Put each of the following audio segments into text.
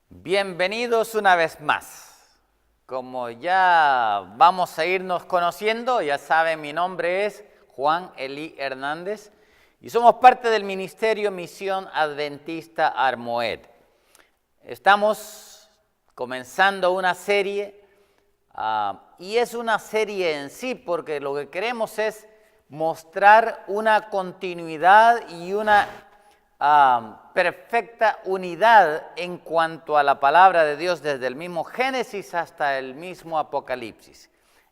Bienvenidos una vez más. Como ya vamos a irnos conociendo, ya saben, mi nombre es Juan Elí Hernández y somos parte del Ministerio Misión Adventista Armoed. Estamos comenzando una serie y es una serie en sí porque lo que queremos es mostrar una continuidad y una perfecta unidad en cuanto a la palabra de Dios desde el mismo Génesis hasta el mismo Apocalipsis.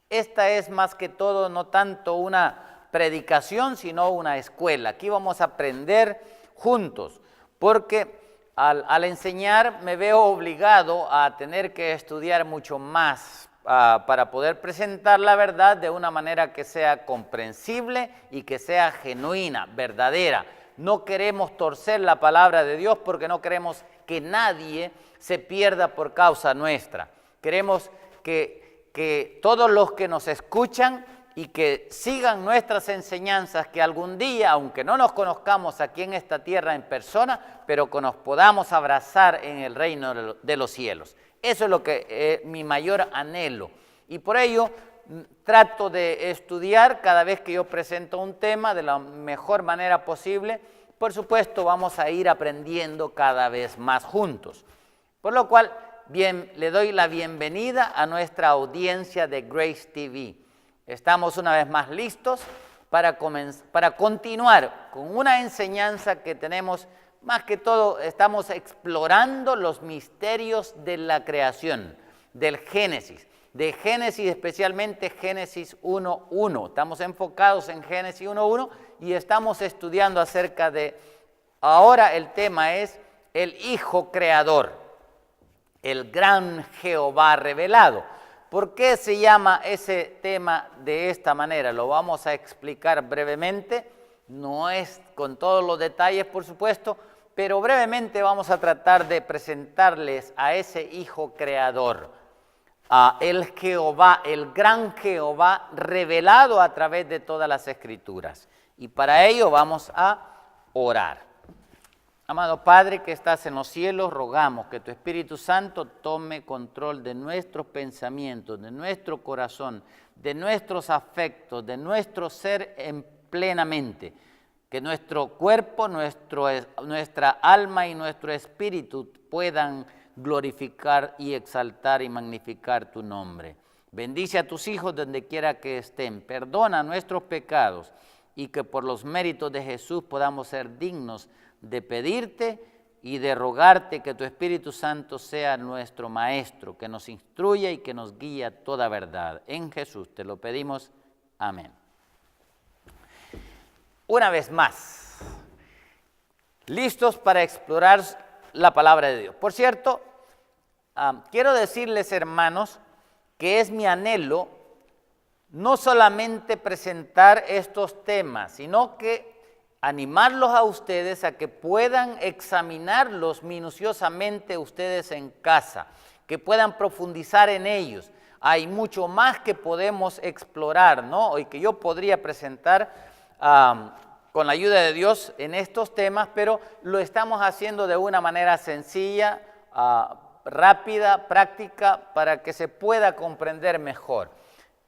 Esta es más que todo no tanto una predicación, sino una escuela. Aquí vamos a aprender juntos, porque al enseñar me veo obligado a tener que estudiar mucho más para poder presentar la verdad de una manera que sea comprensible y que sea genuina, verdadera. No queremos torcer la palabra de Dios porque no queremos que nadie se pierda por causa nuestra. Queremos que todos los que nos escuchan y que sigan nuestras enseñanzas, que algún día, aunque no nos conozcamos aquí en esta tierra en persona, pero que nos podamos abrazar en el reino de los cielos. Eso es lo que es mi mayor anhelo. Y por ello trato de estudiar cada vez que yo presento un tema de la mejor manera posible. Por supuesto, vamos a ir aprendiendo cada vez más juntos. Por lo cual, le doy la bienvenida a nuestra audiencia de Grace TV. Estamos una vez más listos para continuar con una enseñanza que tenemos. Más que todo, estamos explorando los misterios de la creación, del Génesis. De Génesis, especialmente Génesis 1.1. Estamos enfocados en Génesis 1.1 y estamos estudiando acerca de, ahora el tema es el Hijo Creador, el gran Jehová revelado. ¿Por qué se llama ese tema de esta manera? Lo vamos a explicar brevemente, no es con todos los detalles, por supuesto, pero brevemente vamos a tratar de presentarles a ese Hijo Creador. El Jehová, el gran Jehová revelado a través de todas las Escrituras. Y para ello vamos a orar. Amado Padre que estás en los cielos, rogamos que tu Espíritu Santo tome control de nuestros pensamientos, de nuestro corazón, de nuestros afectos, de nuestro ser plenamente. Que nuestro cuerpo, nuestra alma y nuestro espíritu puedan glorificar y exaltar y magnificar tu nombre. Bendice a tus hijos donde quiera que estén. Perdona nuestros pecados y que por los méritos de Jesús podamos ser dignos de pedirte y de rogarte que tu Espíritu Santo sea nuestro Maestro, que nos instruya y que nos guíe a toda verdad. En Jesús te lo pedimos. Amén. Una vez más, listos para explorar la palabra de Dios. Por cierto, quiero decirles, hermanos, que es mi anhelo no solamente presentar estos temas, sino que animarlos a ustedes a que puedan examinarlos minuciosamente ustedes en casa, que puedan profundizar en ellos. Hay mucho más que podemos explorar, ¿no? Y que yo podría presentar con la ayuda de Dios en estos temas, pero lo estamos haciendo de una manera sencilla, rápida, práctica, para que se pueda comprender mejor.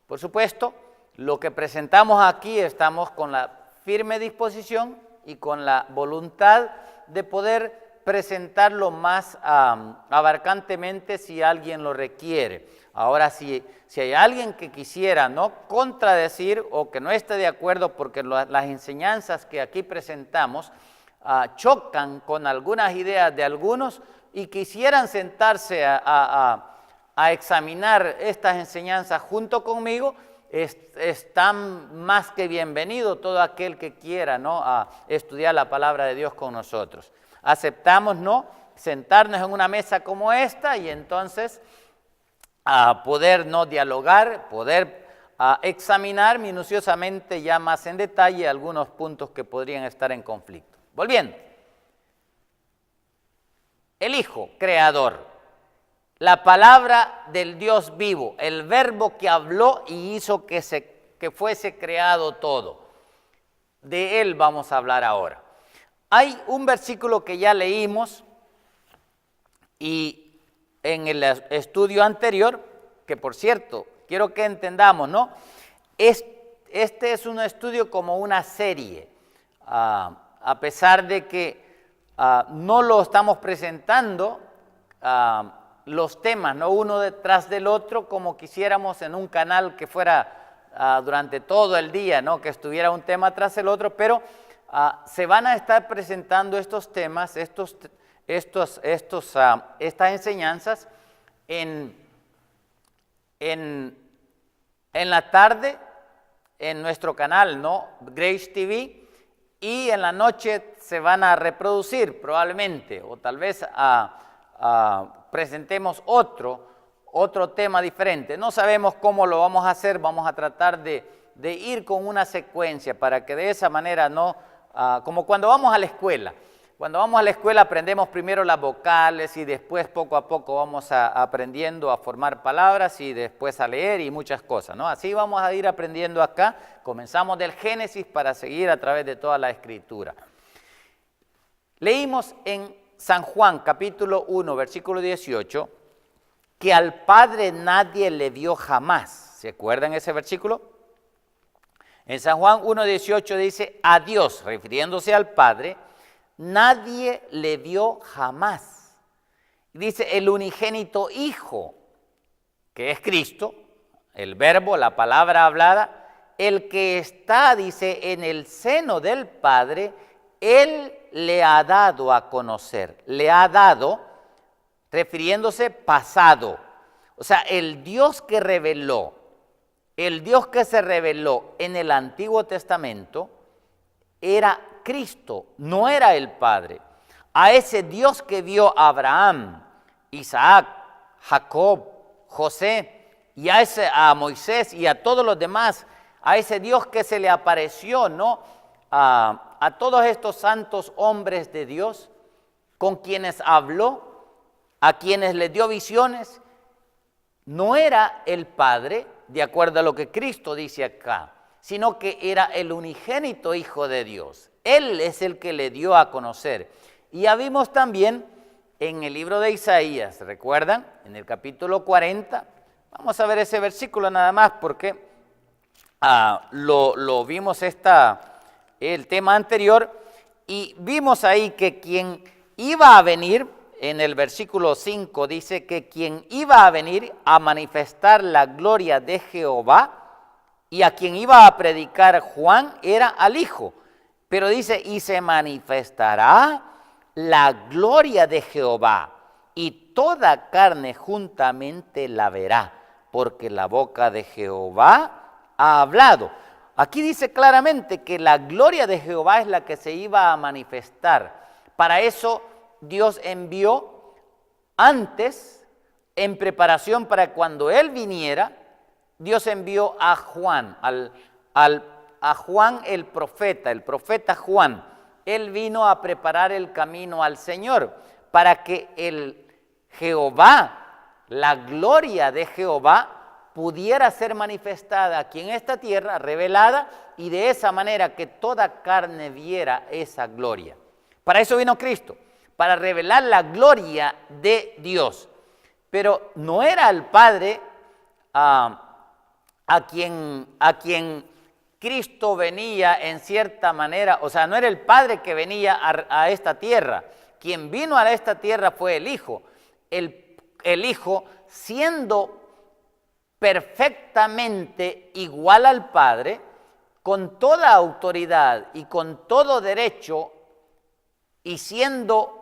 Por supuesto, lo que presentamos aquí estamos con la firme disposición y con la voluntad de poder presentarlo más abarcantemente si alguien lo requiere. Ahora, si hay alguien que quisiera no contradecir o que no esté de acuerdo porque las enseñanzas que aquí presentamos chocan con algunas ideas de algunos y quisieran sentarse a examinar estas enseñanzas junto conmigo, están más que bienvenido todo aquel que quiera, ¿no?, a estudiar la palabra de Dios con nosotros. Aceptamos, ¿no?, sentarnos en una mesa como esta y entonces poder no dialogar, poder examinar minuciosamente ya más en detalle algunos puntos que podrían estar en conflicto. Volviendo, el Hijo Creador, la palabra del Dios vivo, el verbo que habló y hizo que fuese creado todo. De él vamos a hablar ahora. Hay un versículo que ya leímos y en el estudio anterior, que por cierto, quiero que entendamos, ¿no? Este es un estudio como una serie, a pesar de que no lo estamos presentando los temas, ¿no? Uno detrás del otro, como quisiéramos en un canal que fuera durante todo el día, ¿no? Que estuviera un tema tras el otro, pero se van a estar presentando estos temas, estas enseñanzas en la tarde en nuestro canal, ¿no? Grace TV, y en la noche se van a reproducir probablemente, o tal vez presentemos otro tema diferente. No sabemos cómo lo vamos a hacer, vamos a tratar de ir con una secuencia para que de esa manera no, como cuando vamos a la escuela. Cuando vamos a la escuela aprendemos primero las vocales y después poco a poco vamos aprendiendo a formar palabras y después a leer y muchas cosas, ¿no? Así vamos a ir aprendiendo acá. Comenzamos del Génesis para seguir a través de toda la Escritura. Leímos en San Juan capítulo 1 versículo 18 que al Padre nadie le vio jamás. ¿Se acuerdan ese versículo? En San Juan 1:18 dice, a Dios, refiriéndose al Padre, nadie le vio jamás. Dice el unigénito Hijo, que es Cristo, el verbo, la palabra hablada, el que está, dice, en el seno del Padre, Él le ha dado a conocer. Le ha dado, refiriéndose pasado. O sea, el Dios que reveló, el Dios que se reveló en el Antiguo Testamento, era Cristo, no era el Padre. A ese Dios que vio a Abraham, Isaac, Jacob, José, y a Moisés y a todos los demás, a ese Dios que se le apareció, ¿no? A todos estos santos hombres de Dios, con quienes habló, a quienes les dio visiones, no era el Padre, de acuerdo a lo que Cristo dice acá, sino que era el unigénito Hijo de Dios. Él es el que le dio a conocer. Y ya vimos también en el libro de Isaías, ¿recuerdan? En el capítulo 40, vamos a ver ese versículo nada más porque lo vimos el tema anterior, y vimos ahí que quien iba a venir, en el versículo 5 dice que quien iba a venir a manifestar la gloria de Jehová y a quien iba a predicar Juan era al Hijo. Pero dice, y se manifestará la gloria de Jehová y toda carne juntamente la verá, porque la boca de Jehová ha hablado. Aquí dice claramente que la gloria de Jehová es la que se iba a manifestar. Para eso Dios envió antes, en preparación para cuando Él viniera, Dios envió a Juan, a Juan el profeta Juan. Él vino a preparar el camino al Señor para que el Jehová, la gloria de Jehová, pudiera ser manifestada aquí en esta tierra, revelada, y de esa manera que toda carne viera esa gloria. Para eso vino Cristo, para revelar la gloria de Dios. Pero no era el Padre a quien Cristo venía en cierta manera, o sea, no era el Padre que venía a esta tierra. Quien vino a esta tierra fue el Hijo. El Hijo, siendo perfectamente igual al Padre, con toda autoridad y con todo derecho, y siendo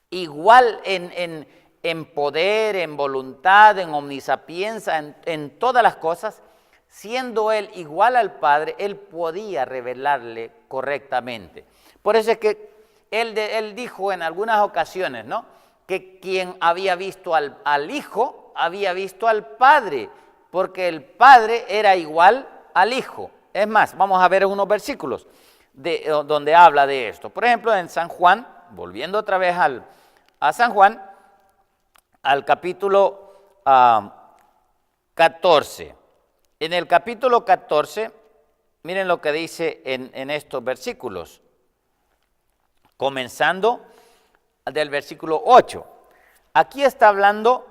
igual en poder, en voluntad, en omnisapiencia, en todas las cosas, siendo Él igual al Padre, Él podía revelarle correctamente. Por eso es que Él dijo en algunas ocasiones, ¿no?, que quien había visto al Hijo, había visto al Padre, porque el Padre era igual al Hijo. Es más, vamos a ver unos versículos donde habla de esto. Por ejemplo, en San Juan, volviendo otra vez a San Juan, al capítulo 14. En el capítulo 14, miren lo que dice en estos versículos, comenzando del versículo 8. aquí está hablando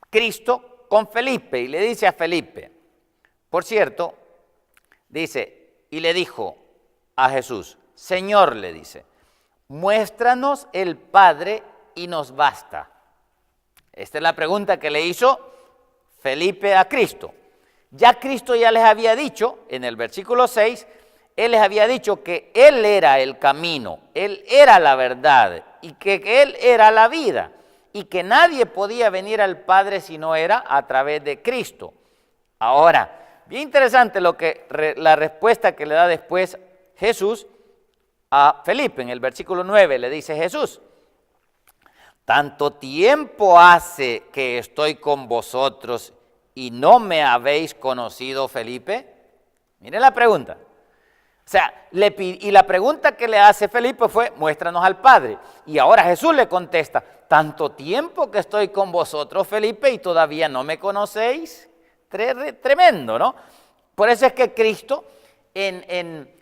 Cristo con Felipe y le dice a Felipe, por cierto, dice, y le dijo a Jesús, Señor, le dice, muéstranos el Padre y nos basta. Esta es la pregunta que le hizo Felipe a Cristo. Ya Cristo ya les había dicho, en el versículo 6, Él les había dicho que Él era el camino, Él era la verdad y que Él era la vida y que nadie podía venir al Padre si no era a través de Cristo. Ahora, bien interesante la respuesta que le da después Jesús a Felipe. En el versículo 9 le dice Jesús, tanto tiempo hace que estoy con vosotros y no me habéis conocido, Felipe. Mire la pregunta. O sea, y la pregunta que le hace Felipe fue, muéstranos al Padre. Y ahora Jesús le contesta, tanto tiempo que estoy con vosotros, Felipe, y todavía no me conocéis. Tremendo, ¿no? Por eso es que Cristo,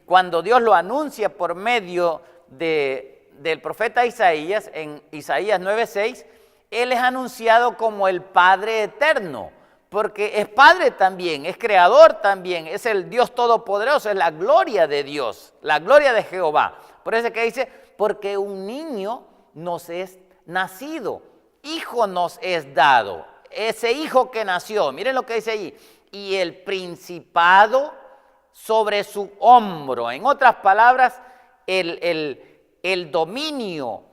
cuando Dios lo anuncia por medio del profeta Isaías, en Isaías 9:6, Él es anunciado como el Padre eterno, porque es Padre también, es Creador también, es el Dios Todopoderoso, es la gloria de Dios, la gloria de Jehová. Por eso es que dice, porque un niño nos es nacido, hijo nos es dado, ese hijo que nació, miren lo que dice allí, y el principado sobre su hombro. En otras palabras, el dominio,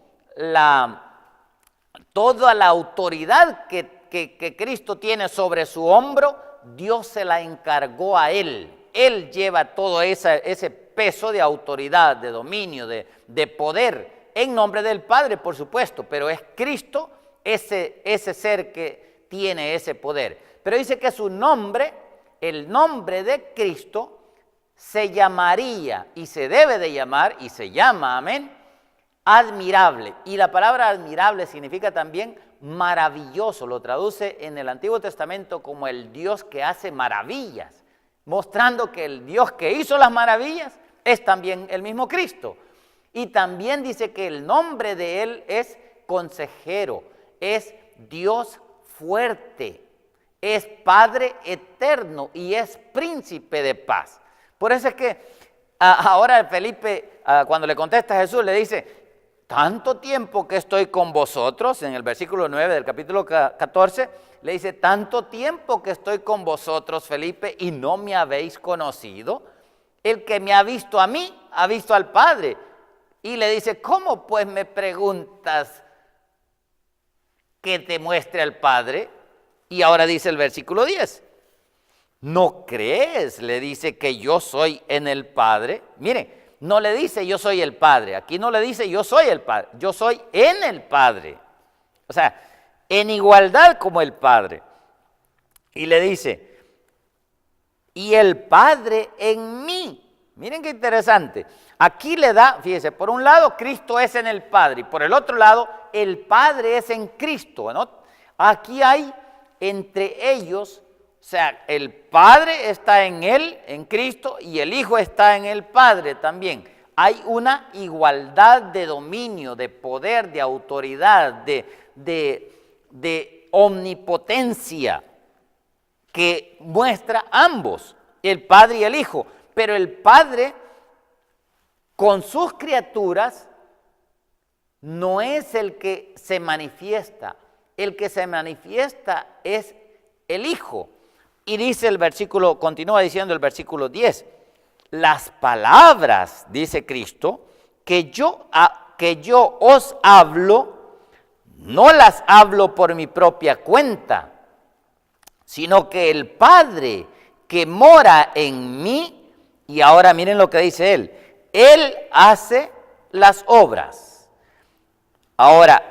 toda la autoridad que Cristo tiene sobre su hombro, Dios se la encargó a Él. Él lleva todo ese peso de autoridad, de dominio, de poder, en nombre del Padre, por supuesto, pero es Cristo ese ser que tiene ese poder. Pero dice que su nombre, el nombre de Cristo, se llamaría y se debe de llamar y se llama, amén, admirable. Y la palabra admirable significa también maravilloso. Lo traduce en el Antiguo Testamento como el Dios que hace maravillas, mostrando que el Dios que hizo las maravillas es también el mismo Cristo. Y también dice que el nombre de Él es consejero, es Dios fuerte, es Padre eterno y es príncipe de paz. Por eso es que ahora Felipe, cuando le contesta a Jesús, le dice, tanto tiempo que estoy con vosotros, en el versículo 9 del capítulo 14, le dice, tanto tiempo que estoy con vosotros, Felipe, y no me habéis conocido. El que me ha visto a mí, ha visto al Padre. Y le dice, ¿cómo pues me preguntas que te muestre al Padre? Y ahora dice el versículo 10. ¿No crees? Le dice que yo soy en el Padre. Mire, no le dice yo soy el Padre. Aquí no le dice yo soy el Padre. Yo soy en el Padre. O sea, en igualdad como el Padre. Y le dice, y el Padre en mí. Miren qué interesante. Aquí le da, fíjese, por un lado Cristo es en el Padre. Y por el otro lado, el Padre es en Cristo, ¿no? Aquí hay entre ellos, o sea, el Padre está en Él, en Cristo, y el Hijo está en el Padre también. Hay una igualdad de dominio, de poder, de autoridad, de omnipotencia que muestra ambos, el Padre y el Hijo. Pero el Padre, con sus criaturas, no es el que se manifiesta. El que se manifiesta es el Hijo. Y dice el versículo, continúa diciendo el versículo 10, las palabras, dice Cristo, que yo os hablo, no las hablo por mi propia cuenta, sino que el Padre que mora en mí, y ahora miren lo que dice Él hace las obras. Ahora,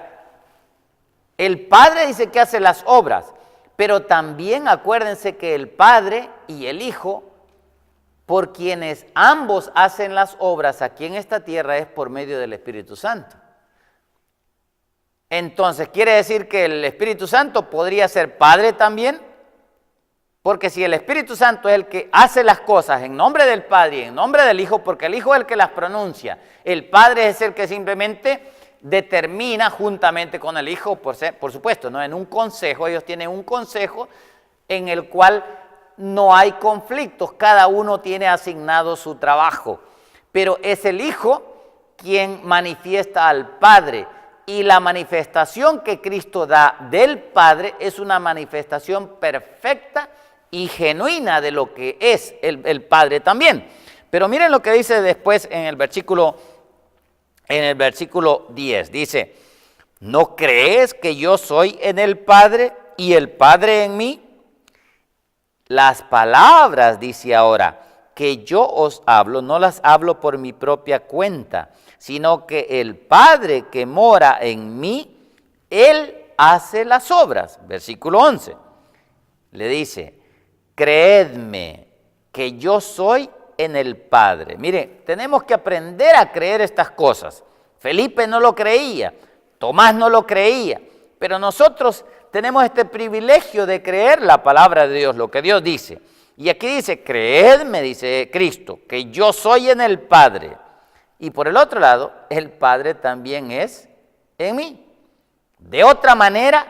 el Padre dice que hace las obras, pero también acuérdense que el Padre y el Hijo, por quienes ambos hacen las obras aquí en esta tierra, es por medio del Espíritu Santo. Entonces, ¿quiere decir que el Espíritu Santo podría ser Padre también? Porque si el Espíritu Santo es el que hace las cosas en nombre del Padre y en nombre del Hijo, porque el Hijo es el que las pronuncia, el Padre es el que simplemente determina juntamente con el Hijo, por supuesto, ¿no? En un consejo, ellos tienen un consejo en el cual no hay conflictos, cada uno tiene asignado su trabajo, pero es el Hijo quien manifiesta al Padre, y la manifestación que Cristo da del Padre es una manifestación perfecta y genuina de lo que es el Padre también. Pero miren lo que dice después en el versículo 10, dice, ¿no crees que yo soy en el Padre y el Padre en mí? Las palabras, dice ahora, que yo os hablo, no las hablo por mi propia cuenta, sino que el Padre que mora en mí, Él hace las obras. Versículo 11, le dice, creedme que yo soy en el Padre. Mire, tenemos que aprender a creer estas cosas. Felipe no lo creía, Tomás no lo creía, pero nosotros tenemos este privilegio de creer la palabra de Dios, lo que Dios dice. Y aquí dice, creedme, dice Cristo, que yo soy en el Padre. Y por el otro lado, el Padre también es en mí. De otra manera,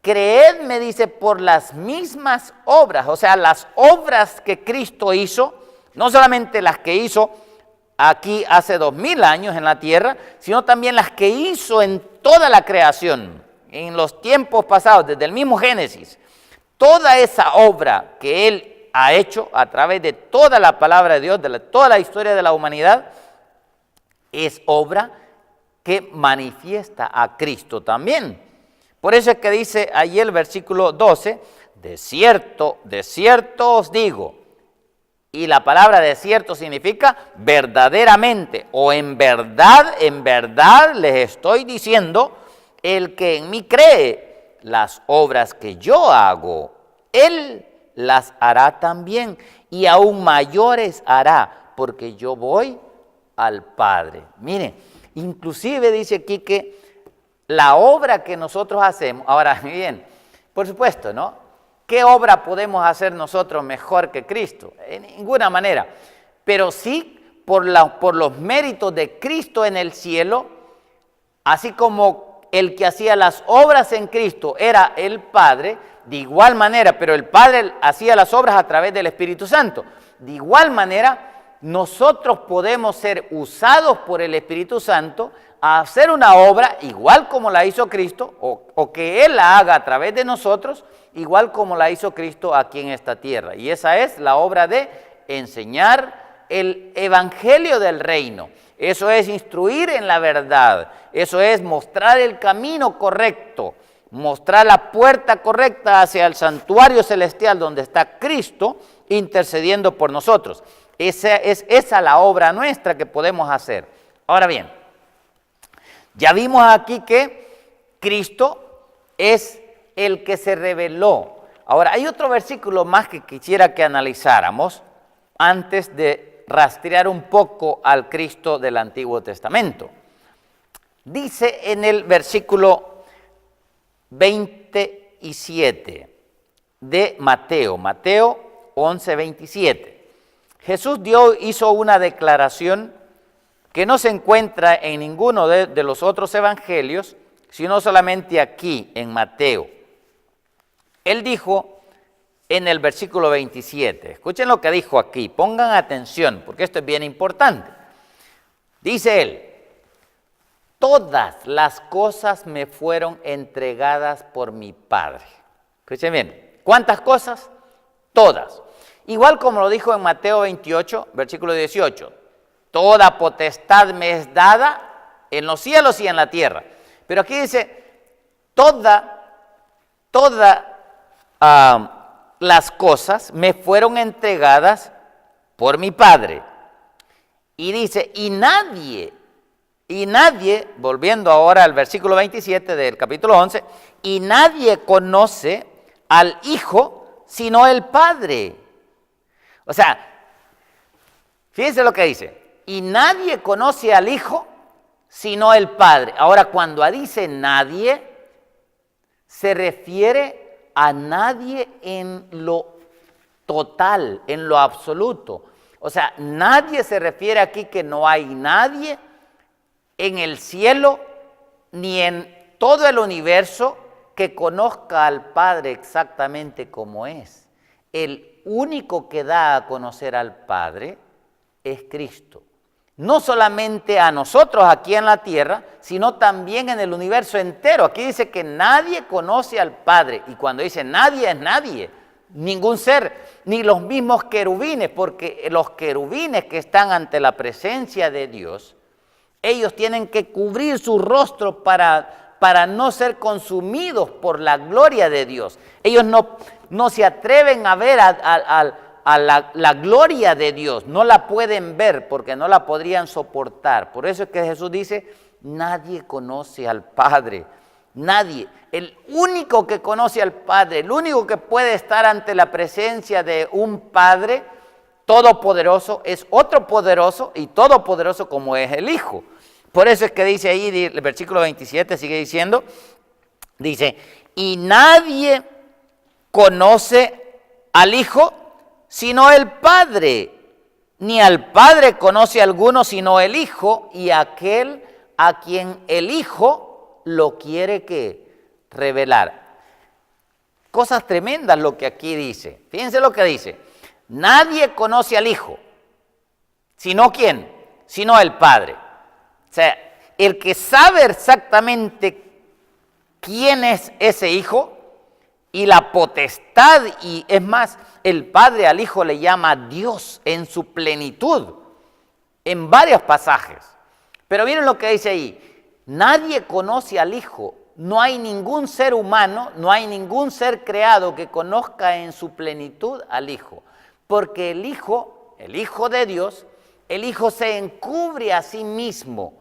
creedme, dice, por las mismas obras, o sea, las obras que Cristo hizo, no solamente las que hizo aquí hace 2000 años en la tierra, sino también las que hizo en toda la creación, en los tiempos pasados, desde el mismo Génesis. Toda esa obra que Él ha hecho a través de toda la palabra de Dios, toda la historia de la humanidad, es obra que manifiesta a Cristo también. Por eso es que dice allí el versículo 12, de cierto os digo, y la palabra de cierto significa verdaderamente, o en verdad les estoy diciendo, el que en mí cree, las obras que yo hago, Él las hará también, y aún mayores hará, porque yo voy al Padre. Miren, inclusive dice aquí que la obra que nosotros hacemos, ahora bien, por supuesto, ¿no? ¿Qué obra podemos hacer nosotros mejor que Cristo? En ninguna manera, pero sí por los méritos de Cristo en el cielo, así como el que hacía las obras en Cristo era el Padre, de igual manera, pero el Padre hacía las obras a través del Espíritu Santo. De igual manera, nosotros podemos ser usados por el Espíritu Santo a hacer una obra igual como la hizo Cristo, o que Él la haga a través de nosotros, igual como la hizo Cristo aquí en esta tierra. Y esa es la obra de enseñar el evangelio del reino. Eso es instruir en la verdad, eso es mostrar el camino correcto, mostrar la puerta correcta hacia el santuario celestial donde está Cristo intercediendo por nosotros. Esa es la obra nuestra que podemos hacer. Ahora bien, ya vimos aquí que Cristo es el que se reveló. Ahora, hay otro versículo más que quisiera que analizáramos antes de rastrear un poco al Cristo del Antiguo Testamento. Dice en el versículo 27 de Mateo 11, 27. Jesús hizo una declaración que no se encuentra en ninguno de los otros evangelios, sino solamente aquí en Mateo. Él dijo en el versículo 27, escuchen lo que dijo aquí, pongan atención, porque esto es bien importante. Dice él, todas las cosas me fueron entregadas por mi Padre. Escuchen bien, ¿cuántas cosas? Todas. Igual como lo dijo en Mateo 28, versículo 18, toda potestad me es dada en los cielos y en la tierra. Pero aquí dice, todas las cosas me fueron entregadas por mi Padre. Y dice, y nadie, volviendo ahora al versículo 27 del capítulo 11, y nadie conoce al Hijo sino el Padre. O sea, fíjense lo que dice, y nadie conoce al Hijo sino el Padre. Ahora, cuando dice nadie, se refiere a nadie en lo total, en lo absoluto. O sea, nadie se refiere aquí que no hay nadie en el cielo ni en todo el universo que conozca al Padre exactamente como es. El único que da a conocer al Padre es Cristo. No solamente a nosotros aquí en la tierra, sino también en el universo entero. Aquí dice que nadie conoce al Padre. Y cuando dice nadie, es nadie. Ningún ser, ni los mismos querubines, porque los querubines que están ante la presencia de Dios, ellos tienen que cubrir su rostro para no ser consumidos por la gloria de Dios. Ellos no se atreven a ver a la gloria de Dios, no la pueden ver porque no la podrían soportar. Por eso es que Jesús dice, nadie conoce al Padre, nadie. El único que conoce al Padre, el único que puede estar ante la presencia de un Padre todopoderoso, es otro poderoso y todopoderoso como es el Hijo. Por eso es que dice ahí, el versículo 27 sigue diciendo, dice, y nadie conoce al Hijo sino el Padre, ni al Padre conoce alguno sino el Hijo y aquel a quien el Hijo lo quiere que revelar. Cosas tremendas lo que aquí dice. Fíjense lo que dice. Nadie conoce al Hijo, sino ¿quién? Sino el Padre. O sea, el que sabe exactamente quién es ese Hijo y la potestad, y es más, el Padre al Hijo le llama Dios en su plenitud, en varios pasajes. Pero miren lo que dice ahí, nadie conoce al Hijo, no hay ningún ser humano, no hay ningún ser creado que conozca en su plenitud al Hijo, porque el Hijo de Dios, el Hijo se encubre a sí mismo,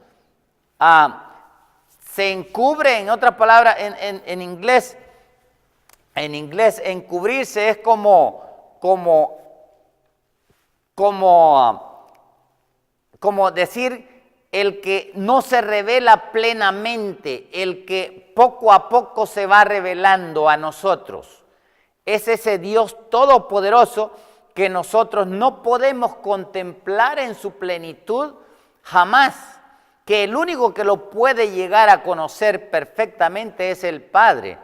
se encubre, en otras palabras, en inglés, encubrirse es como decir el que no se revela plenamente, el que poco a poco se va revelando a nosotros. Es ese Dios todopoderoso que nosotros no podemos contemplar en su plenitud jamás, que el único que lo puede llegar a conocer perfectamente es el Padre.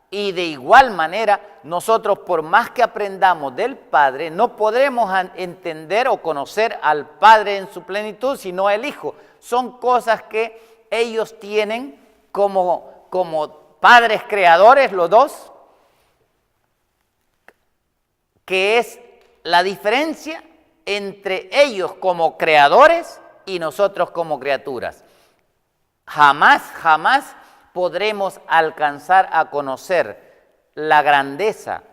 Y de igual manera, nosotros por más que aprendamos del Padre, no podremos entender o conocer al Padre en su plenitud, sino el Hijo. Son cosas que ellos tienen como padres creadores, los dos, que es la diferencia entre ellos como creadores y nosotros como criaturas. Jamás podremos alcanzar a conocer la grandeza,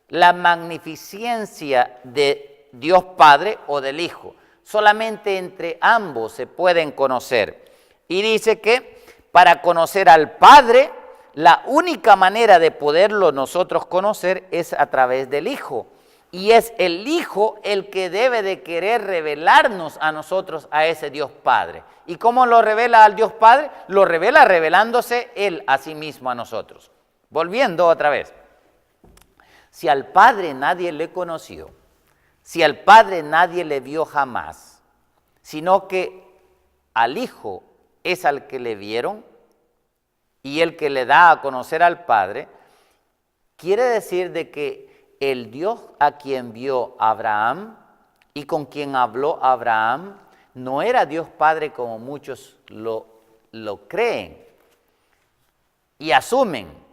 la magnificencia de Dios Padre o del Hijo. Solamente entre ambos se pueden conocer. Y dice que para conocer al Padre, la única manera de poderlo nosotros conocer es a través del Hijo. Y es el Hijo el que debe de querer revelarnos a nosotros a ese Dios Padre. ¿Y cómo lo revela al Dios Padre? Lo revela revelándose Él a sí mismo a nosotros. Volviendo otra vez. Si al Padre nadie le conoció, si al Padre nadie le vio jamás, sino que al Hijo es al que le vieron y el que le da a conocer al Padre, quiere decir de que el Dios a quien vio Abraham y con quien habló Abraham no era Dios Padre como muchos lo creen y asumen.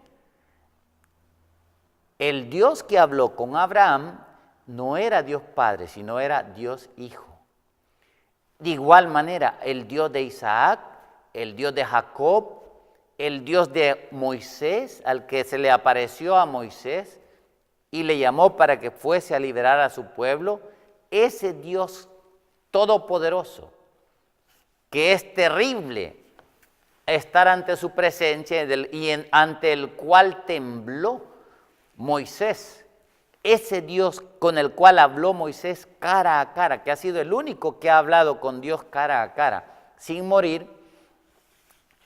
El Dios que habló con Abraham no era Dios Padre, sino era Dios Hijo. De igual manera, el Dios de Isaac, el Dios de Jacob, el Dios de Moisés, al que se le apareció a Moisés y le llamó para que fuese a liberar a su pueblo, ese Dios todopoderoso, que es terrible estar ante su presencia y ante el cual tembló Moisés, ese Dios con el cual habló Moisés cara a cara, que ha sido el único que ha hablado con Dios cara a cara, sin morir,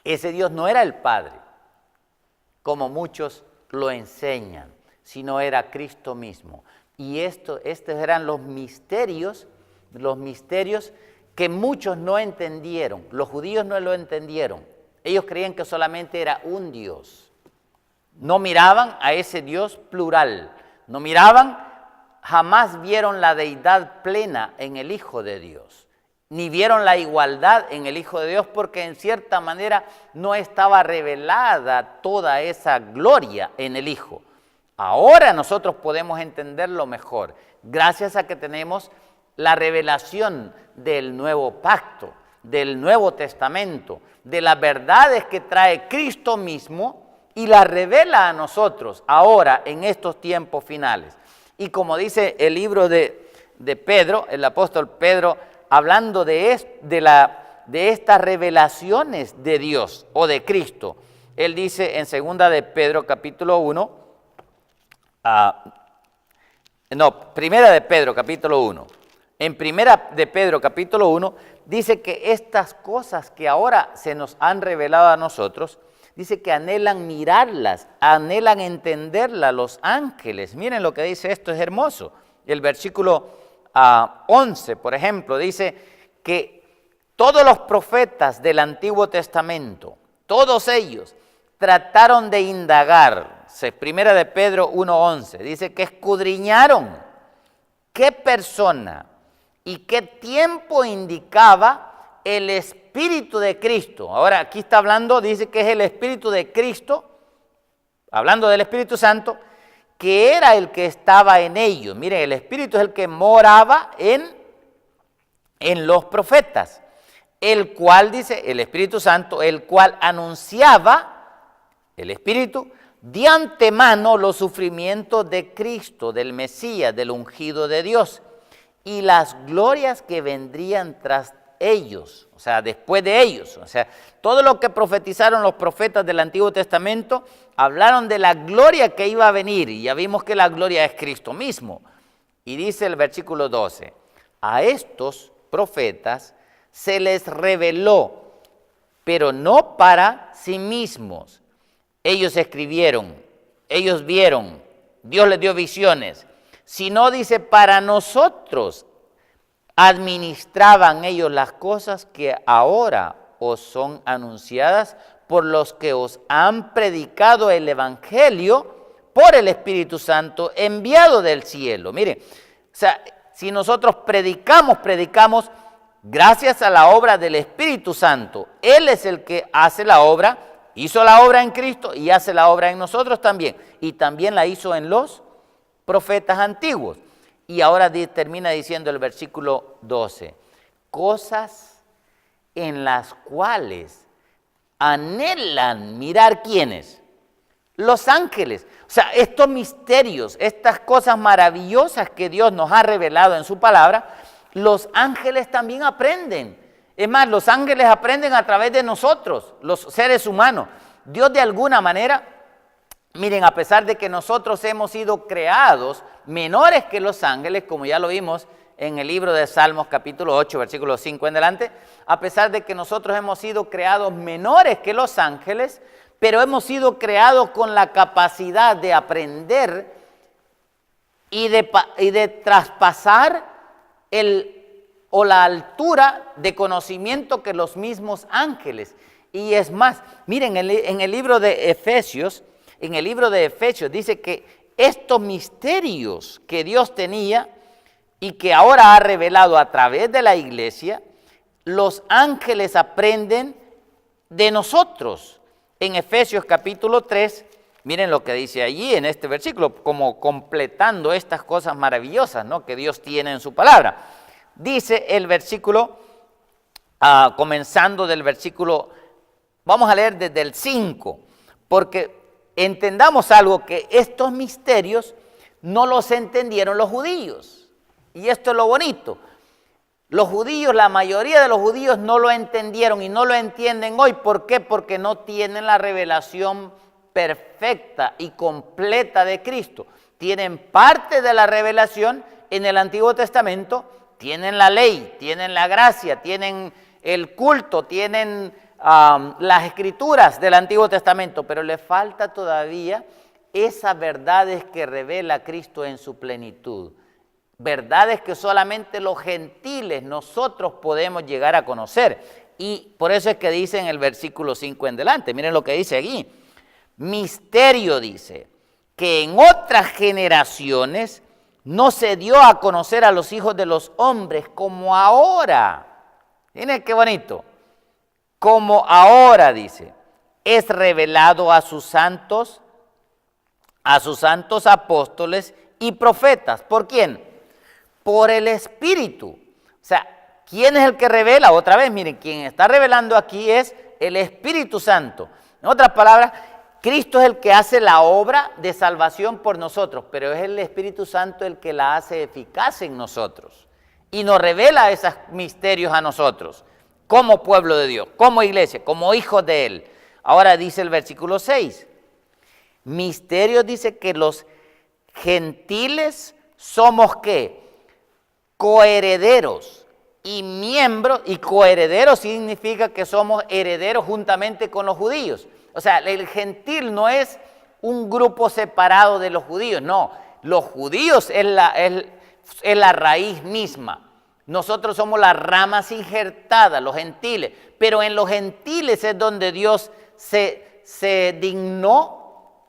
ese Dios no era el Padre, como muchos lo enseñan, sino era Cristo mismo. Y estos eran los misterios que muchos no entendieron. Los judíos no lo entendieron. Ellos creían que solamente era un Dios. No miraban a ese Dios plural. No miraban, jamás vieron la deidad plena en el Hijo de Dios. Ni vieron la igualdad en el Hijo de Dios, porque en cierta manera no estaba revelada toda esa gloria en el Hijo. Ahora nosotros podemos entenderlo mejor, gracias a que tenemos la revelación del nuevo pacto, del Nuevo Testamento, de las verdades que trae Cristo mismo y las revela a nosotros ahora en estos tiempos finales. Y como dice el libro de Pedro, el apóstol Pedro, hablando de estas revelaciones de Dios o de Cristo, él dice en segunda de Pedro capítulo 1, primera de Pedro capítulo 1, en primera de Pedro capítulo 1, dice que estas cosas que ahora se nos han revelado a nosotros, dice que anhelan mirarlas, anhelan entenderlas los ángeles. Miren lo que dice esto, es hermoso. El versículo 11, por ejemplo, dice que todos los profetas del Antiguo Testamento, todos ellos trataron de indagar. Primera de Pedro 1:11, dice que escudriñaron qué persona y qué tiempo indicaba el Espíritu de Cristo. Ahora aquí está hablando, dice que es el Espíritu de Cristo, hablando del Espíritu Santo, que era el que estaba en ellos. Miren, el Espíritu es el que moraba en los profetas, el cual, dice, el Espíritu Santo, el cual anunciaba, el Espíritu, de antemano los sufrimientos de Cristo, del Mesías, del ungido de Dios, y las glorias que vendrían tras ellos, o sea, después de ellos. O sea, todo lo que profetizaron los profetas del Antiguo Testamento, hablaron de la gloria que iba a venir, y ya vimos que la gloria es Cristo mismo. Y dice el versículo 12, a estos profetas se les reveló, pero no para sí mismos. Ellos escribieron, ellos vieron, Dios les dio visiones, sino, dice, para nosotros administraban ellos las cosas que ahora os son anunciadas por los que os han predicado el Evangelio por el Espíritu Santo enviado del cielo. Mire, o sea, si nosotros predicamos gracias a la obra del Espíritu Santo. Él es el que hace la obra, hizo la obra en Cristo y hace la obra en nosotros también. Y también la hizo en los profetas antiguos. Y ahora termina diciendo el versículo 12, cosas en las cuales anhelan mirar ¿quiénes? Los ángeles. O sea, estos misterios, estas cosas maravillosas que Dios nos ha revelado en su palabra, los ángeles también aprenden. Es más, los ángeles aprenden a través de nosotros, los seres humanos. Dios de alguna manera, miren, a pesar de que nosotros hemos sido creados menores que los ángeles, como ya lo vimos en el libro de Salmos capítulo 8, versículo 5 en adelante, a pesar de que nosotros hemos sido creados menores que los ángeles, pero hemos sido creados con la capacidad de aprender y de traspasar la altura de conocimiento que los mismos ángeles. Y es más, miren, en el libro de Efesios, dice que estos misterios que Dios tenía y que ahora ha revelado a través de la iglesia, los ángeles aprenden de nosotros. En Efesios capítulo 3, miren lo que dice allí en este versículo, como completando estas cosas maravillosas, ¿no?, que Dios tiene en su palabra. Dice el versículo, comenzando del versículo, vamos a leer desde el 5, porque entendamos algo, que estos misterios no los entendieron los judíos. Y esto es lo bonito. Los judíos, la mayoría de los judíos no lo entendieron y no lo entienden hoy. ¿Por qué? Porque no tienen la revelación perfecta y completa de Cristo. Tienen parte de la revelación en el Antiguo Testamento, tienen la ley, tienen la gracia, tienen el culto, tienen las escrituras del Antiguo Testamento, pero le falta todavía esas verdades que revela Cristo en su plenitud. Verdades que solamente los gentiles, nosotros podemos llegar a conocer. Y por eso es que dice en el versículo 5 en delante, miren lo que dice aquí. Misterio, dice, que en otras generaciones no se dio a conocer a los hijos de los hombres como ahora. Miren qué bonito. Como ahora, dice, es revelado a sus santos apóstoles y profetas. ¿Por quién? Por el Espíritu. O sea, ¿quién es el que revela? Otra vez, miren, quien está revelando aquí es el Espíritu Santo. En otras palabras, Cristo es el que hace la obra de salvación por nosotros, pero es el Espíritu Santo el que la hace eficaz en nosotros y nos revela esos misterios a nosotros, como pueblo de Dios, como iglesia, como hijos de Él. Ahora dice el versículo 6, misterios, dice que los gentiles somos ¿qué? Coherederos y miembros, y coherederos significa que somos herederos juntamente con los judíos. O sea, el gentil no es un grupo separado de los judíos, no. Los judíos es la raíz misma. Nosotros somos las ramas injertadas, los gentiles. Pero en los gentiles es donde Dios se dignó,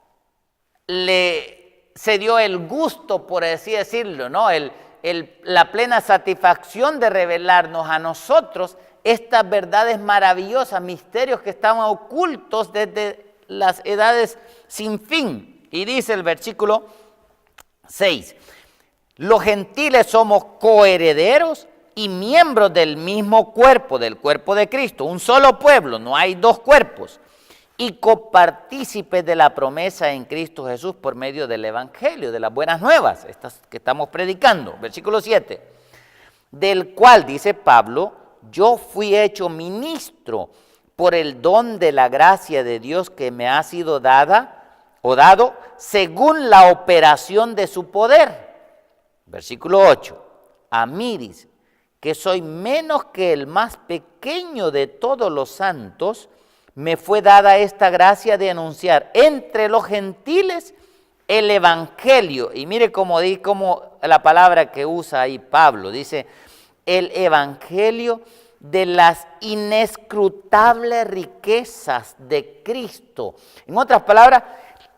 se dio el gusto, por así decirlo, ¿no? La plena satisfacción de revelarnos a nosotros estas verdades maravillosas, misterios que estaban ocultos desde las edades sin fin. Y dice el versículo 6, los gentiles somos coherederos y miembros del mismo cuerpo, del cuerpo de Cristo, un solo pueblo, no hay dos cuerpos, y copartícipes de la promesa en Cristo Jesús por medio del Evangelio, de las buenas nuevas, estas que estamos predicando. Versículo 7, del cual, dice Pablo, yo fui hecho ministro por el don de la gracia de Dios que me ha sido dada o dado según la operación de su poder. Versículo 8, a mí dice, que soy menos que el más pequeño de todos los santos, me fue dada esta gracia de anunciar entre los gentiles el evangelio. Y mire cómo la palabra que usa ahí Pablo, dice, el evangelio de las inescrutables riquezas de Cristo. En otras palabras,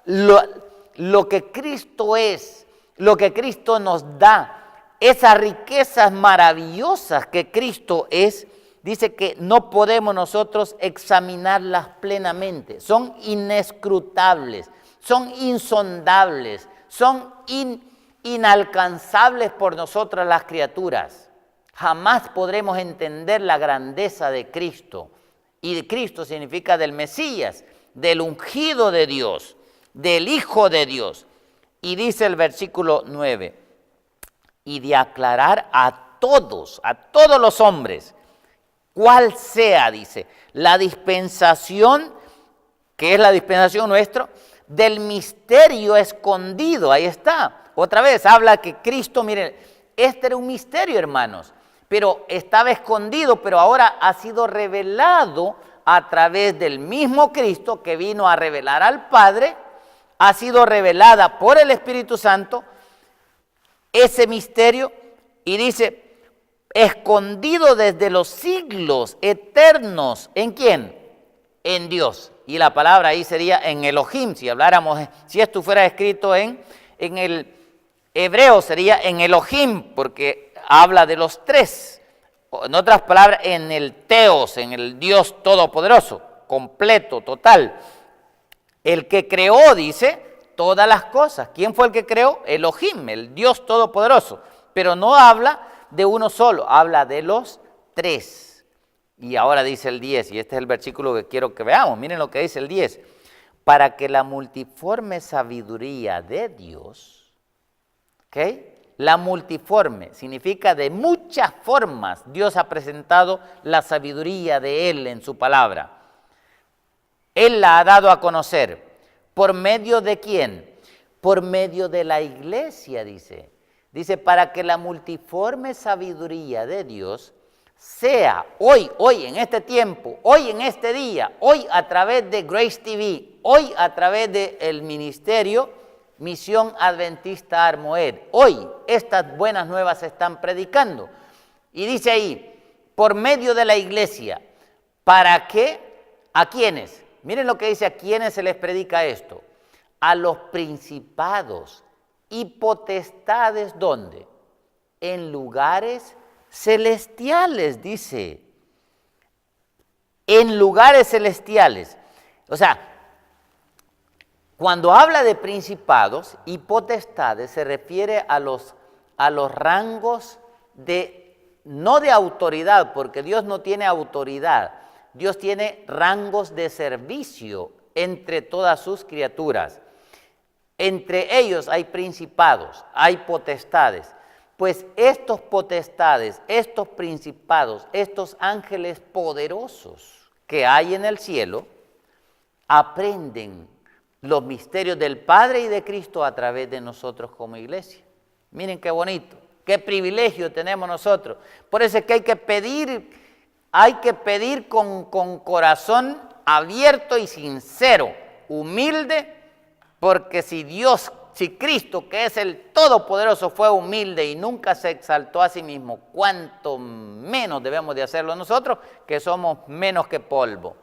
lo que Cristo es, lo que Cristo nos da, esas riquezas maravillosas que Cristo es, dice que no podemos nosotros examinarlas plenamente. Son inescrutables, son insondables, son inalcanzables por nosotras las criaturas. Jamás podremos entender la grandeza de Cristo. Y de Cristo significa del Mesías, del ungido de Dios, del Hijo de Dios. Y dice el versículo 9, y de aclarar a todos los hombres, cuál sea, dice, la dispensación, que es la dispensación nuestra, del misterio escondido. Ahí está. Otra vez habla que Cristo, miren, este era un misterio, hermanos, pero estaba escondido, pero ahora ha sido revelado a través del mismo Cristo que vino a revelar al Padre, ha sido revelada por el Espíritu Santo, ese misterio, y dice, escondido desde los siglos eternos, ¿en quién? En Dios. Y la palabra ahí sería en Elohim, si esto fuera escrito en el hebreo sería en Elohim, porque habla de los tres. En otras palabras, en el Teos, en el Dios Todopoderoso, completo, total. El que creó, dice, todas las cosas. ¿Quién fue el que creó? Elohim, el Dios Todopoderoso. Pero no habla de uno solo, habla de los tres. Y ahora dice el 10, y este es el versículo que quiero que veamos. Miren lo que dice el 10. Para que la multiforme sabiduría de Dios, ¿ok? La multiforme significa de muchas formas. Dios ha presentado la sabiduría de Él en su palabra. Él la ha dado a conocer. ¿Por medio de quién? Por medio de la iglesia, dice. Dice, para que la multiforme sabiduría de Dios sea hoy en este tiempo, hoy en este día, hoy a través de Grace TV, hoy a través del ministerio Misión Adventista Armoed. Hoy estas buenas nuevas se están predicando. Y dice ahí, por medio de la iglesia, ¿para qué? ¿A quiénes? Miren lo que dice, ¿a quiénes se les predica esto? A los principados y potestades, ¿dónde? En lugares celestiales, dice. En lugares celestiales. O sea, cuando habla de principados y potestades, se refiere a los rangos no de autoridad, porque Dios no tiene autoridad. Dios tiene rangos de servicio entre todas sus criaturas. Entre ellos hay principados, hay potestades. Pues estos potestades, estos principados, estos ángeles poderosos que hay en el cielo, aprenden los misterios del Padre y de Cristo a través de nosotros como iglesia. Miren qué bonito, qué privilegio tenemos nosotros. Por eso es que hay que pedir con corazón abierto y sincero, humilde, porque si Cristo, que es el Todopoderoso, fue humilde y nunca se exaltó a sí mismo, cuánto menos debemos de hacerlo nosotros, que somos menos que polvo.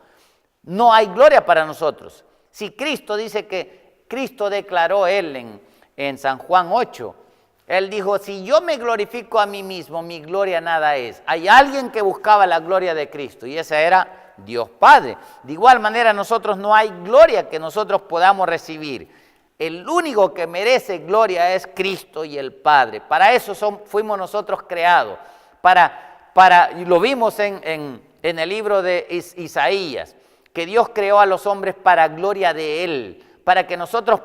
No hay gloria para nosotros. Si Cristo dice que Cristo declaró él en San Juan 8, él dijo, si yo me glorifico a mí mismo, mi gloria nada es. Hay alguien que buscaba la gloria de Cristo y ese era Dios Padre. De igual manera nosotros no hay gloria que nosotros podamos recibir. El único que merece gloria es Cristo y el Padre. Para eso fuimos nosotros creados. Y lo vimos en el libro de Isaías, que Dios creó a los hombres para gloria de Él, para que nosotros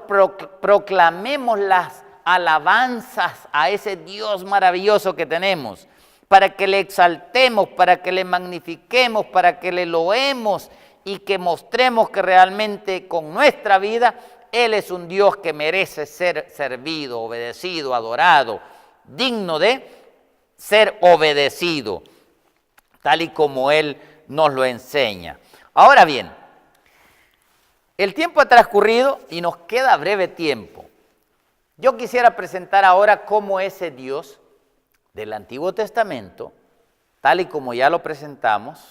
proclamemos las alabanzas a ese Dios maravilloso que tenemos, para que le exaltemos, para que le magnifiquemos, para que le loemos y que mostremos que realmente con nuestra vida Él es un Dios que merece ser servido, obedecido, adorado, digno de ser obedecido, tal y como Él nos lo enseña. Ahora bien, el tiempo ha transcurrido y nos queda breve tiempo. Yo quisiera presentar ahora cómo ese Dios del Antiguo Testamento, tal y como ya lo presentamos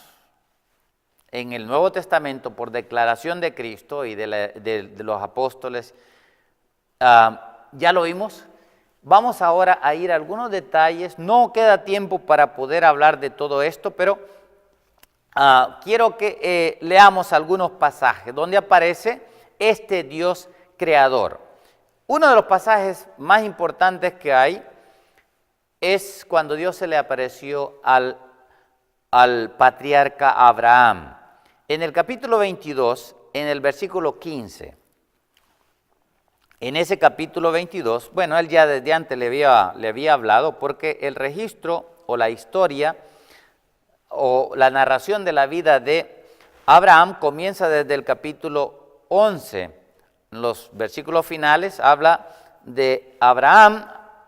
en el Nuevo Testamento por declaración de Cristo y de los apóstoles, ya lo vimos. Vamos ahora a ir a algunos detalles. No queda tiempo para poder hablar de todo esto, pero quiero que leamos algunos pasajes donde aparece este Dios creador. Uno de los pasajes más importantes que hay es cuando Dios se le apareció al patriarca Abraham. En el capítulo 22, en el versículo 15. En ese capítulo 22, bueno, él ya desde antes le había hablado, porque el registro o la historia o la narración de la vida de Abraham comienza desde el capítulo 11. En los versículos finales habla de Abraham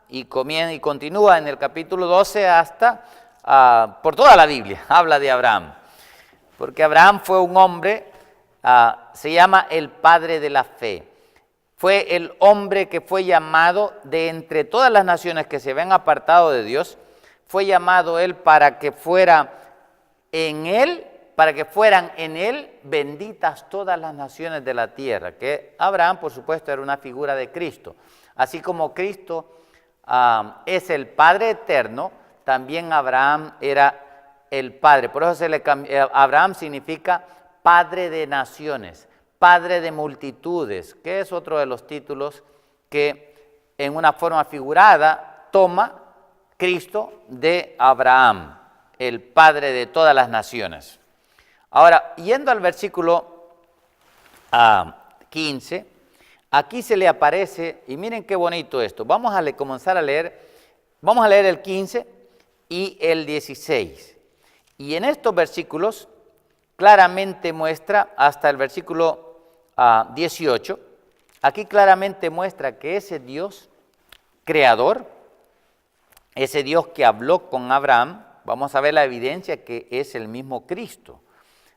y continúa en el capítulo 12 hasta por toda la Biblia, habla de Abraham. Porque Abraham fue un hombre, se llama el padre de la fe. Fue el hombre que fue llamado de entre todas las naciones que se habían apartado de Dios, fue llamado él para que fueran en él benditas todas las naciones de la tierra. Que Abraham, por supuesto, era una figura de Cristo. Así como Cristo es el Padre eterno, también Abraham era el Padre. Por eso Abraham significa Padre de naciones, Padre de multitudes, que es otro de los títulos que en una forma figurada toma Cristo de Abraham, el Padre de todas las naciones. Ahora, yendo al versículo 15, aquí se le aparece, y miren qué bonito esto, vamos a comenzar a leer, vamos a leer el 15 y el 16. Y en estos versículos claramente muestra, hasta el versículo 18, aquí claramente muestra que ese Dios creador, ese Dios que habló con Abraham, vamos a ver la evidencia que es el mismo Cristo.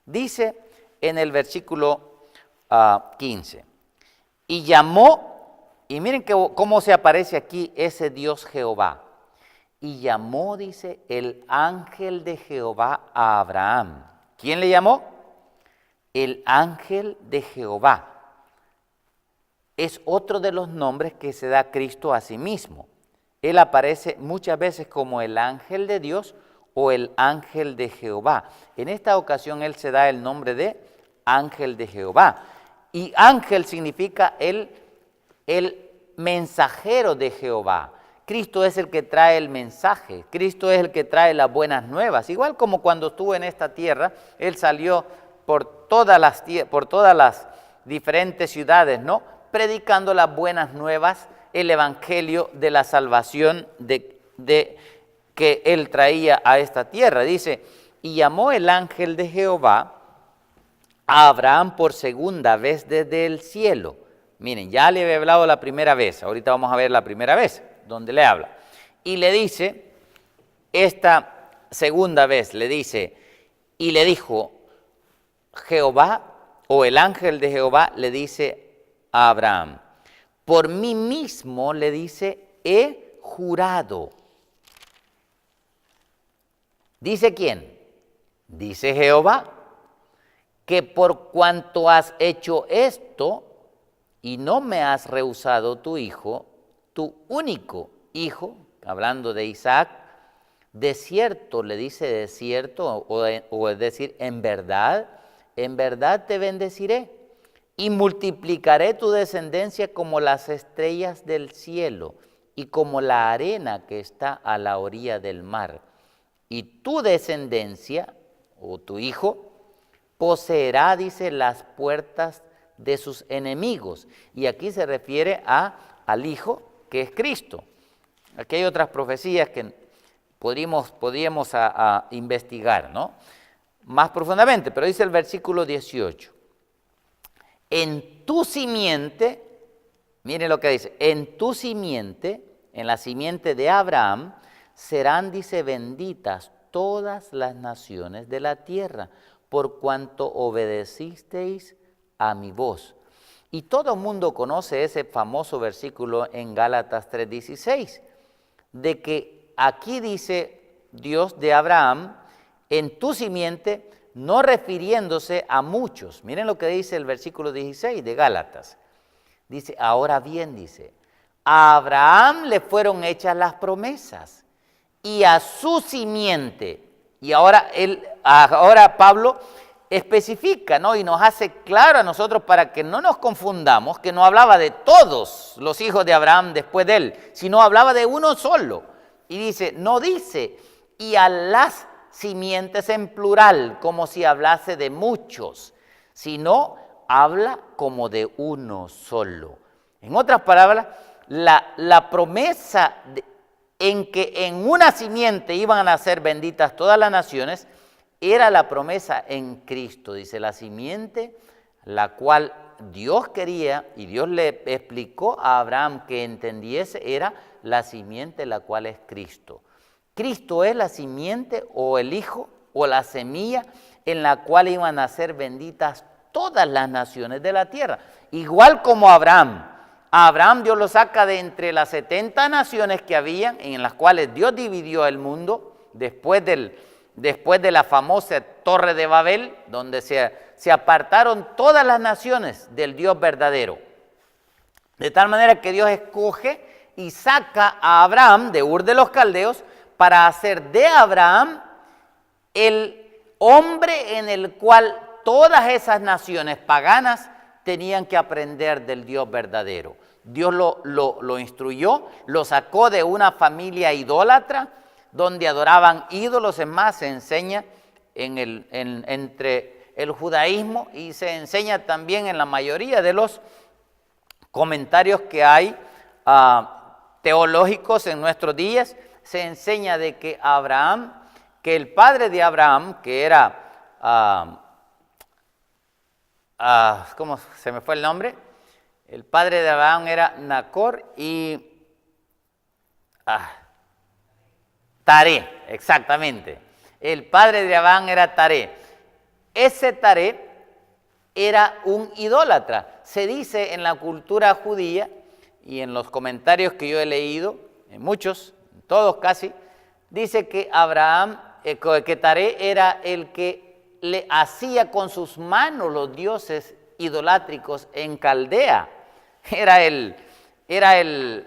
Dice en el versículo 15, y llamó Y miren cómo se aparece aquí ese Dios Jehová. Y llamó, dice, el ángel de Jehová a Abraham. ¿Quién le llamó? El ángel de Jehová. Es otro de los nombres que se da Cristo a sí mismo. Él aparece muchas veces como el ángel de Dios o el ángel de Jehová. En esta ocasión él se da el nombre de ángel de Jehová. Y ángel significa el mensajero de Jehová. Cristo es el que trae el mensaje, Cristo es el que trae las buenas nuevas. Igual como cuando estuvo en esta tierra, Él salió por todas las diferentes ciudades, ¿no? Predicando las buenas nuevas, el evangelio de la salvación que Él traía a esta tierra. Dice, y llamó el ángel de Jehová a Abraham por segunda vez desde el cielo. Miren, ya le había hablado la primera vez, ahorita vamos a ver la primera vez, donde le habla. Y le dice, esta segunda vez, le dice, y le dijo, Jehová, o el ángel de Jehová, le dice a Abraham, por mí mismo, le dice, he jurado. ¿Dice quién? Dice Jehová, que por cuanto has hecho esto, y no me has rehusado tu hijo, tu único hijo, hablando de Isaac, de cierto, le dice de cierto, o es decir, en verdad te bendeciré y multiplicaré tu descendencia como las estrellas del cielo y como la arena que está a la orilla del mar. Y tu descendencia, o tu hijo, poseerá, dice, las puertas de sus enemigos. Y aquí se refiere al Hijo, que es Cristo. Aquí hay otras profecías que podríamos investigar, ¿no? Más profundamente, pero dice el versículo 18. En tu simiente, miren lo que dice, en tu simiente, en la simiente de Abraham, serán, dice, benditas todas las naciones de la tierra, por cuanto obedecisteis a mi voz. Y todo el mundo conoce ese famoso versículo en Gálatas 3:16, de que aquí dice Dios de Abraham, en tu simiente, no refiriéndose a muchos. Miren lo que dice el versículo 16 de Gálatas. Dice, ahora bien, dice, a Abraham le fueron hechas las promesas y a su simiente. Y ahora Pablo especifica, ¿no? Y nos hace claro a nosotros para que no nos confundamos, que no hablaba de todos los hijos de Abraham después de él, sino hablaba de uno solo. Y dice, no dice, y a las simientes en plural, como si hablase de muchos, sino habla como de uno solo. En otras palabras, la promesa en que en una simiente iban a ser benditas todas las naciones, era la promesa en Cristo, dice, la simiente, la cual Dios quería y Dios le explicó a Abraham que entendiese, era la simiente la cual es Cristo. Cristo es la simiente o el hijo o la semilla en la cual iban a ser benditas todas las naciones de la tierra. Igual como Abraham. A Abraham Dios lo saca de entre las 70 naciones que habían, en las cuales Dios dividió el mundo después de la famosa Torre de Babel, donde se apartaron todas las naciones del Dios verdadero. De tal manera que Dios escoge y saca a Abraham de Ur de los Caldeos para hacer de Abraham el hombre en el cual todas esas naciones paganas tenían que aprender del Dios verdadero. Dios lo instruyó, lo sacó de una familia idólatra, donde adoraban ídolos. Es más, se enseña entre el judaísmo y se enseña también en la mayoría de los comentarios que hay teológicos en nuestros días, se enseña de que Abraham, que el padre de Abraham, que era, ¿cómo se me fue el nombre? El padre de Abraham era Nacor y Taré, exactamente. El padre de Abraham era Taré. Ese Taré era un idólatra. Se dice en la cultura judía y en los comentarios que yo he leído, en muchos, todos casi, dice que Abraham, que Taré era el que le hacía con sus manos los dioses idolátricos en Caldea. Era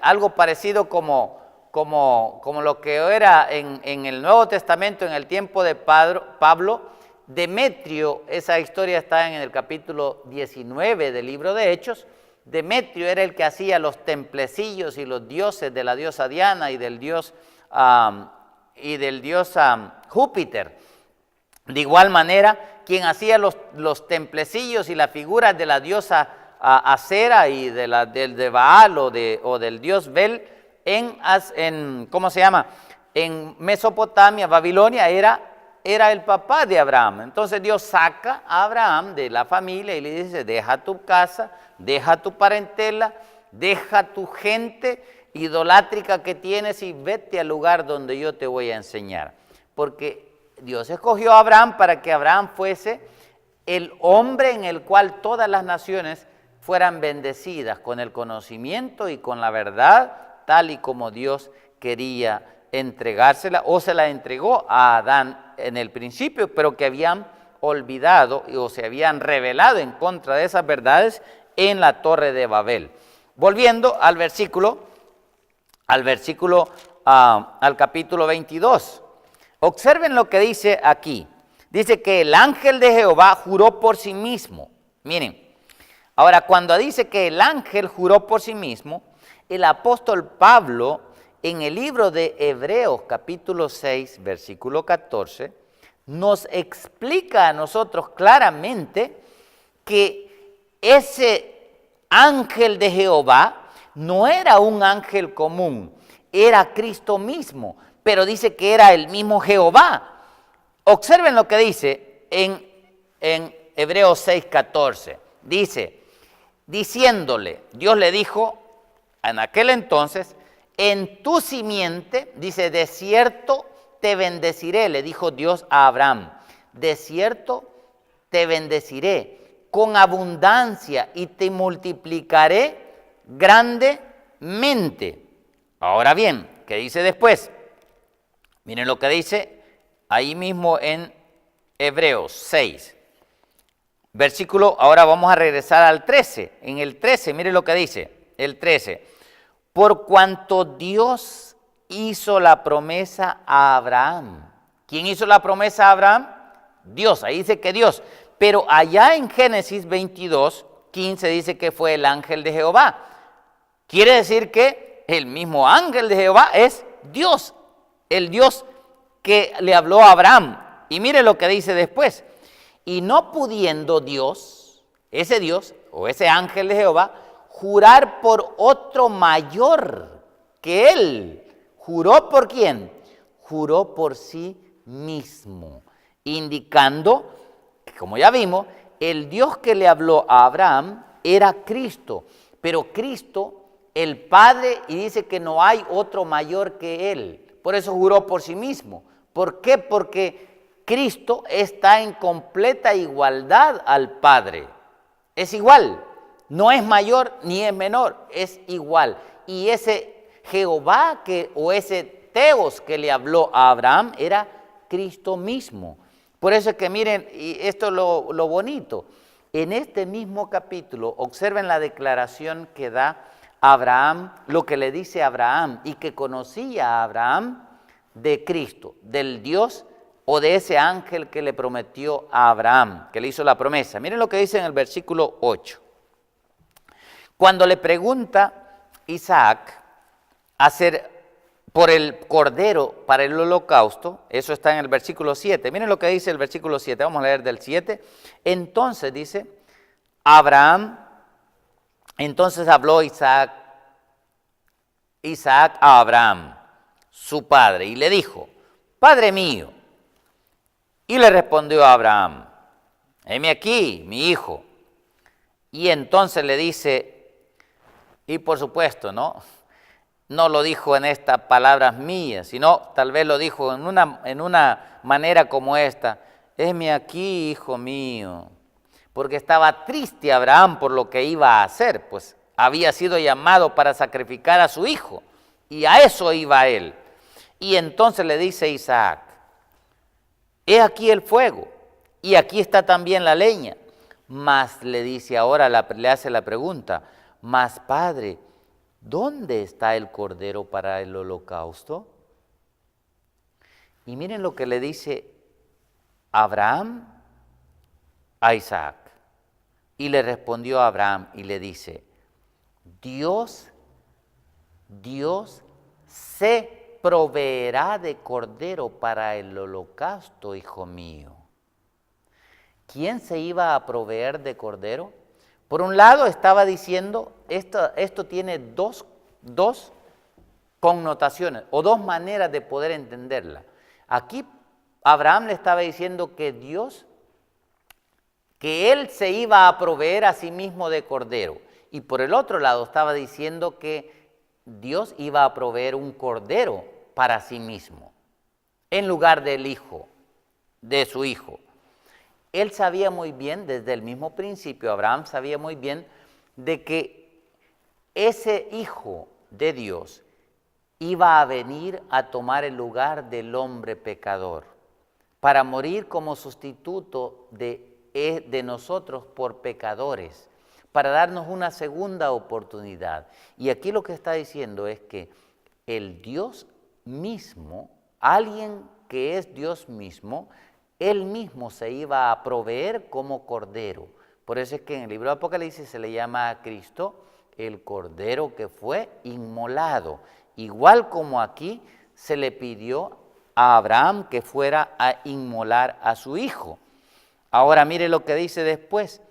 algo parecido como lo que era en el Nuevo Testamento, en el tiempo de Pablo. Demetrio, esa historia está en el capítulo 19 del libro de Hechos. Demetrio era el que hacía los templecillos y los dioses de la diosa Diana y del dios Júpiter. De igual manera, quien hacía los templecillos y las figuras de la diosa Acera y de Baal o del dios Bel en Mesopotamia, Babilonia, era el papá de Abraham. Entonces Dios saca a Abraham de la familia y le dice: deja tu casa, deja tu parentela, deja tu gente idolátrica que tienes y vete al lugar donde yo te voy a enseñar. Porque Dios escogió a Abraham para que Abraham fuese el hombre en el cual todas las naciones fueran bendecidas con el conocimiento y con la verdad, tal y como Dios quería entregársela, o se la entregó a Adán en el principio, pero que habían olvidado o se habían rebelado en contra de esas verdades en la Torre de Babel. Volviendo al capítulo 22. Observen lo que dice aquí. Dice que el ángel de Jehová juró por sí mismo. Miren, ahora cuando dice que el ángel juró por sí mismo, el apóstol Pablo en el libro de Hebreos capítulo 6, versículo 14, nos explica a nosotros claramente que ese ángel de Jehová no era un ángel común, era Cristo mismo, pero dice que era el mismo Jehová. Observen lo que dice en Hebreos 6, 14. Dice, diciéndole, Dios le dijo en aquel entonces: en tu simiente, dice, de cierto te bendeciré, le dijo Dios a Abraham, de cierto te bendeciré con abundancia y te multiplicaré grandemente. Ahora bien, ¿qué dice después? Miren lo que dice ahí mismo en Hebreos 6. Versículo, ahora vamos a regresar al 13. En el 13, miren lo que dice, el 13. Por cuanto Dios hizo la promesa a Abraham. ¿Quién hizo la promesa a Abraham? Dios, ahí dice que Dios. Pero allá en Génesis 22, 15 dice que fue el ángel de Jehová. Quiere decir que el mismo ángel de Jehová es Dios, el Dios que le habló a Abraham. Y mire lo que dice después. Y no pudiendo Dios, ese Dios o ese ángel de Jehová, jurar por otro mayor que él. ¿Juró por quién? Juró por sí mismo, indicando que, como ya vimos, el Dios que le habló a Abraham era Cristo, pero Cristo, el Padre, y dice que no hay otro mayor que él. Por eso juró por sí mismo. ¿Por qué? Porque Cristo está en completa igualdad al Padre. Es igual. No es mayor ni es menor, es igual. Y ese Jehová o ese Teos que le habló a Abraham era Cristo mismo. Por eso es que miren, y esto es lo bonito, en este mismo capítulo observen la declaración que da Abraham, lo que le dice a Abraham y que conocía a Abraham de Cristo, del Dios o de ese ángel que le prometió a Abraham, que le hizo la promesa. Miren lo que dice en el versículo 8. Cuando le pregunta Isaac por el cordero para el holocausto, eso está en el versículo 7. Miren lo que dice el versículo 7, vamos a leer del 7. Entonces dice, entonces habló Isaac a Abraham, su padre, y le dijo, Padre mío. Y le respondió a Abraham, heme aquí, mi hijo. Y entonces le dice, y por supuesto, no lo dijo en estas palabras mías, sino tal vez lo dijo en una manera como esta, heme aquí, hijo mío, porque estaba triste Abraham por lo que iba a hacer, pues había sido llamado para sacrificar a su hijo, y a eso iba él. Y entonces le dice Isaac, he aquí el fuego, y aquí está también la leña. Mas le dice ahora, le hace la pregunta, mas padre, ¿dónde está el cordero para el holocausto? Y miren lo que le dice Abraham a Isaac. Y le respondió a Abraham y le dice, Dios se proveerá de cordero para el holocausto, hijo mío. ¿Quién se iba a proveer de cordero? Por un lado estaba diciendo, esto tiene dos connotaciones o dos maneras de poder entenderla. Aquí Abraham le estaba diciendo que él se iba a proveer a sí mismo de cordero. Y por el otro lado estaba diciendo que Dios iba a proveer un cordero para sí mismo, en lugar del hijo, de su hijo. Él sabía muy bien, desde el mismo principio, Abraham sabía muy bien de que ese hijo de Dios iba a venir a tomar el lugar del hombre pecador, para morir como sustituto de nosotros por pecadores, para darnos una segunda oportunidad. Y aquí lo que está diciendo es que el Dios mismo, alguien que es Dios mismo, Él mismo se iba a proveer como cordero. Por eso es que en el libro de Apocalipsis se le llama a Cristo el cordero que fue inmolado. Igual como aquí se le pidió a Abraham que fuera a inmolar a su hijo. Ahora mire lo que dice después,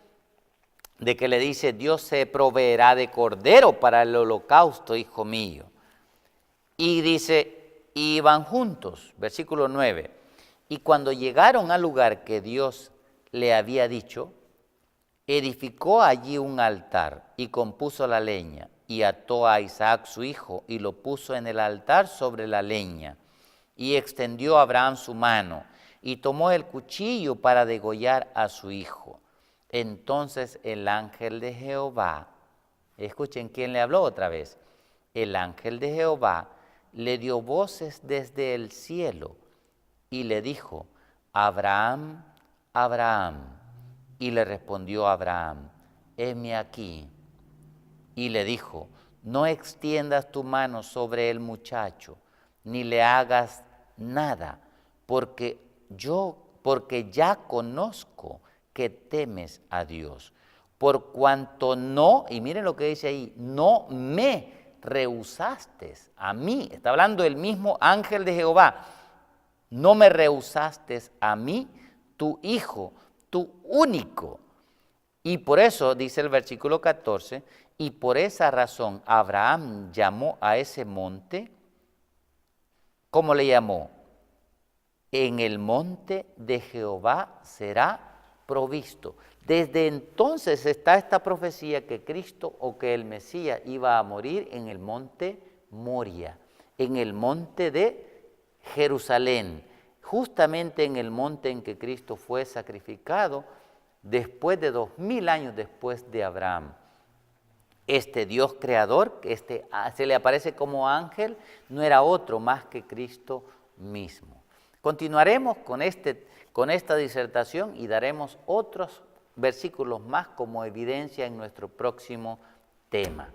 de que le dice, Dios se proveerá de cordero para el holocausto, hijo mío. Y dice, y iban juntos, versículo 9. Y cuando llegaron al lugar que Dios le había dicho, edificó allí un altar y compuso la leña y ató a Isaac su hijo y lo puso en el altar sobre la leña. Y extendió a Abraham su mano y tomó el cuchillo para degollar a su hijo. Entonces el ángel de Jehová, escuchen quién le habló otra vez, el ángel de Jehová le dio voces desde el cielo y le dijo, Abraham, Abraham. Y le respondió Abraham, heme aquí. Y le dijo, no extiendas tu mano sobre el muchacho, ni le hagas nada, porque ya conozco que temes a Dios, por cuanto no, y miren lo que dice ahí, no me rehusaste a mí, está hablando el mismo ángel de Jehová, no me rehusaste a mí, tu hijo, tu único. Y por eso, dice el versículo 14, y por esa razón Abraham llamó a ese monte, ¿cómo le llamó? En el monte de Jehová será provisto. Desde entonces está esta profecía que Cristo o que el Mesías iba a morir en el monte Moria, en el monte de Jerusalén, justamente en el monte en que Cristo fue sacrificado después de 2000 años después de Abraham. Este Dios creador, se le aparece como ángel, no era otro más que Cristo mismo. Continuaremos con esta disertación y daremos otros versículos más como evidencia en nuestro próximo tema.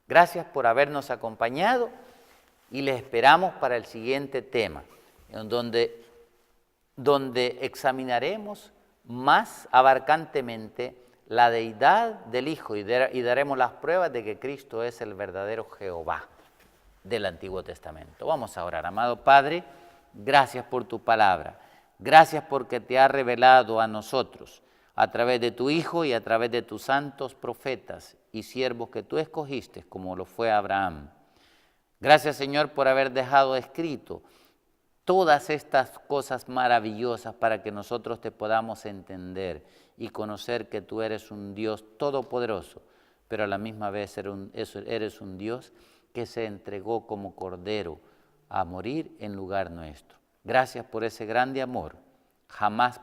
Gracias por habernos acompañado y les esperamos para el siguiente tema, donde examinaremos más abarcantemente la deidad del Hijo y daremos las pruebas de que Cristo es el verdadero Jehová del Antiguo Testamento. Vamos a orar. Amado Padre, gracias por tu palabra. Gracias porque te ha revelado a nosotros a través de tu Hijo y a través de tus santos profetas y siervos que tú escogiste, como lo fue Abraham. Gracias, Señor, por haber dejado escrito todas estas cosas maravillosas para que nosotros te podamos entender y conocer que tú eres un Dios todopoderoso, pero a la misma vez eres un Dios que se entregó como cordero a morir en lugar nuestro. Gracias por ese grande amor. Jamás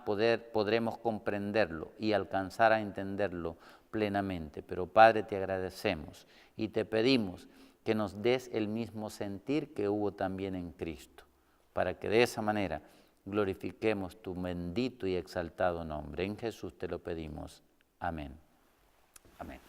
podremos comprenderlo y alcanzar a entenderlo plenamente. Pero Padre, te agradecemos y te pedimos que nos des el mismo sentir que hubo también en Cristo, para que de esa manera glorifiquemos tu bendito y exaltado nombre. En Jesús te lo pedimos. Amén. Amén.